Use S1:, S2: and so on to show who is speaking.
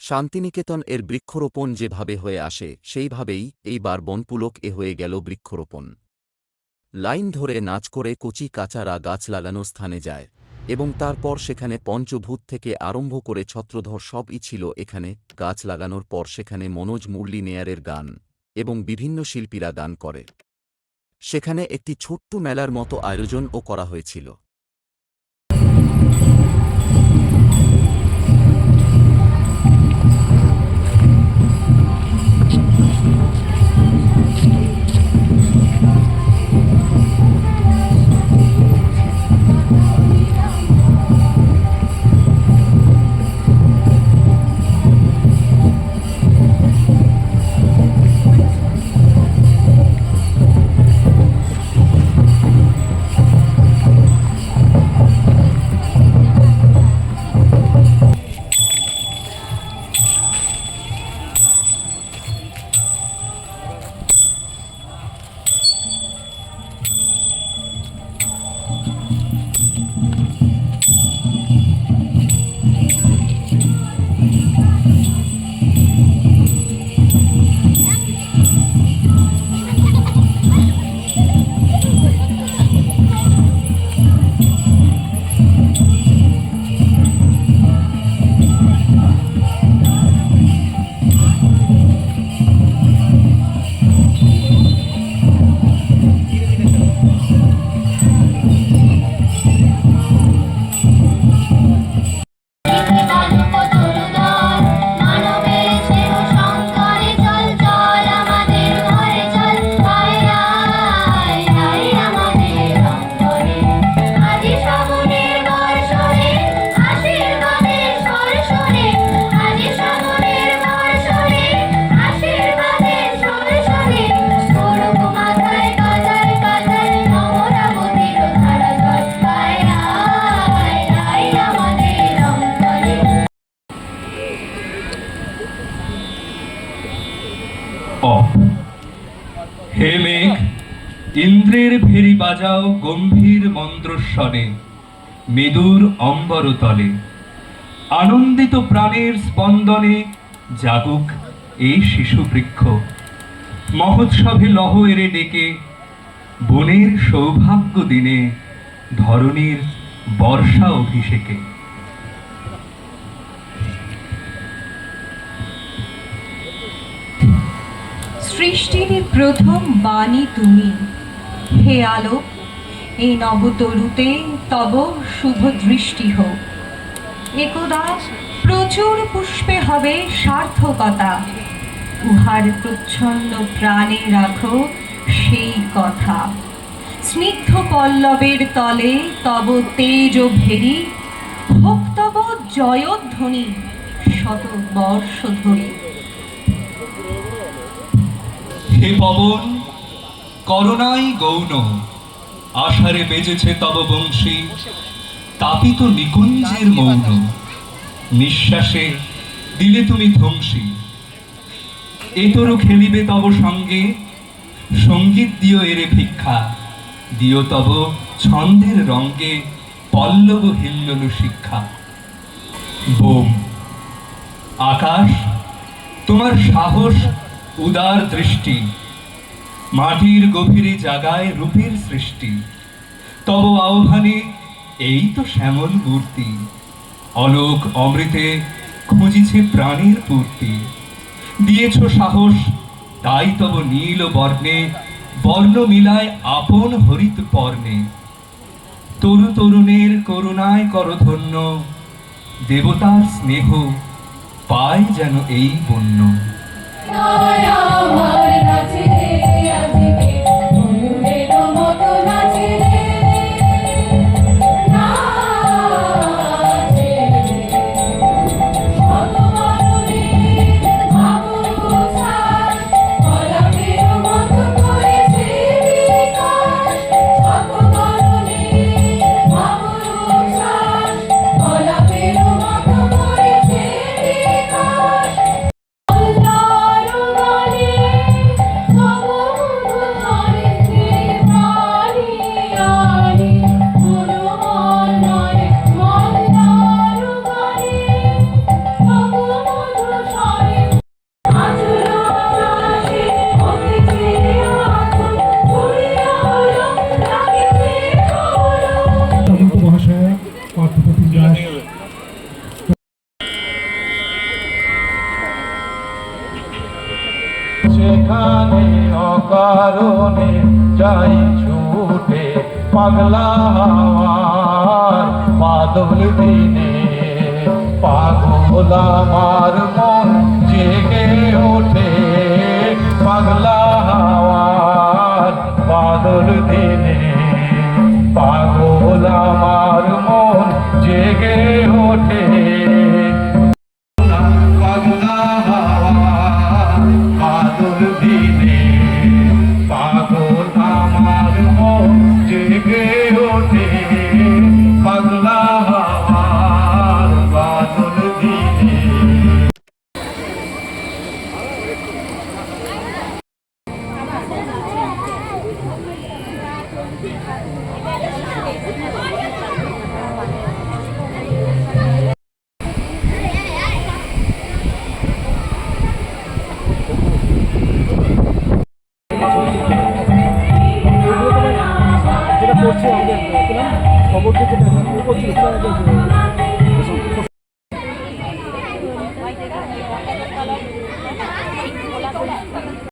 S1: শান্তিনিকেতন এর বৃক্ষরোপণ যেভাবে হয়ে আসে সেইভাবেই এইবার বনপুলক হয়ে গেল বৃক্ষরোপণ। লাইন ধরে নাচ করে কচি কাচারা গাছ লাগানোর স্থানে যায় এবং তারপর সেখানে পঞ্চভূত থেকে আরম্ভ করে ছত্রধর সবই ছিল এখানে। গাছ লাগানোর পর সেখানে মনোজ মুরলী নেয়ারের গান এবং বিভিন্ন শিল্পীরা গান করে। সেখানে একটি ছোট্ট মেলার মতো আয়োজনও করা হয়েছিল।
S2: হে মেঘ, ইন্দ্রের ভেরি বাজাও গম্ভীর মন্ত্রস্বরে, মেদুর অম্বরতলে আনন্দিত প্রাণের স্পন্দনে জাগুক এই শিশু বৃক্ষ। মহোৎসবে লহ এরে ডেকে বনের সৌভাগ্য দিনে ধরণীর বর্ষা অভিষেকে।
S3: সৃষ্টির প্রথম বাণী তুমি, হে আলো, এই নবতরুতে তব শুভ দৃষ্টি হোক। একদা প্রচুর পুষ্পে হবে সার্থকতা, উহার প্রচ্ছন্ন প্রাণে রাখো সেই কথা। স্নিগ্ধ পল্লবের তলে তব তেজ ভেরি, হোক তব জয়ধ্বনি শত বর্ষ ধরি।
S2: হে পবন, করোনাই গৌণ, আষাঢ়ে বেজেছে তব বংশী, তাপিত নিকুঞ্জের মৌন, নিঃশ্বাসে দিলে তুমি ধ্বংসী। এতরু খেলিবে তব সঙ্গে, সঙ্গীত দিও এরে ভিক্ষা, দিও তব ছন্দের রঙ্গে পল্লব হিল্লোল শিক্ষা। বোম আকাশ, তোমার সাহস উদার দৃষ্টি, মাটির গভীরে জাগায় রূপের সৃষ্টি। তব আহ্বানে এই তো শ্যামল মূর্তি, অলোক অমৃতে খুঁজিছে প্রাণের পূর্তি। দিয়েছ সাহস, তাই তব নীল বর্ণে বর্ণ মিলায় আপন হরিত পর্ণে। তরু তরুণের করুণায় করধন্য, দেবতার স্নেহ পায় যেন এই বন্য।
S4: যেখানে অকারণে যাই ছুটে পাগলা হাওয়ার বাদল দিনে, পাগল আমার মন জেগে ওঠে পাগলা হাওয়ার বাদল দিনে, পাগল আমার মন জেগে ওঠে পাগলা হাওয়ার বাদল দিনে, পাগল আমার মন জেগে ওঠে পাগলা হাওয়ার বাদল দিনে।
S5: যেটা করছে আমাদের খবর দিতে করছিল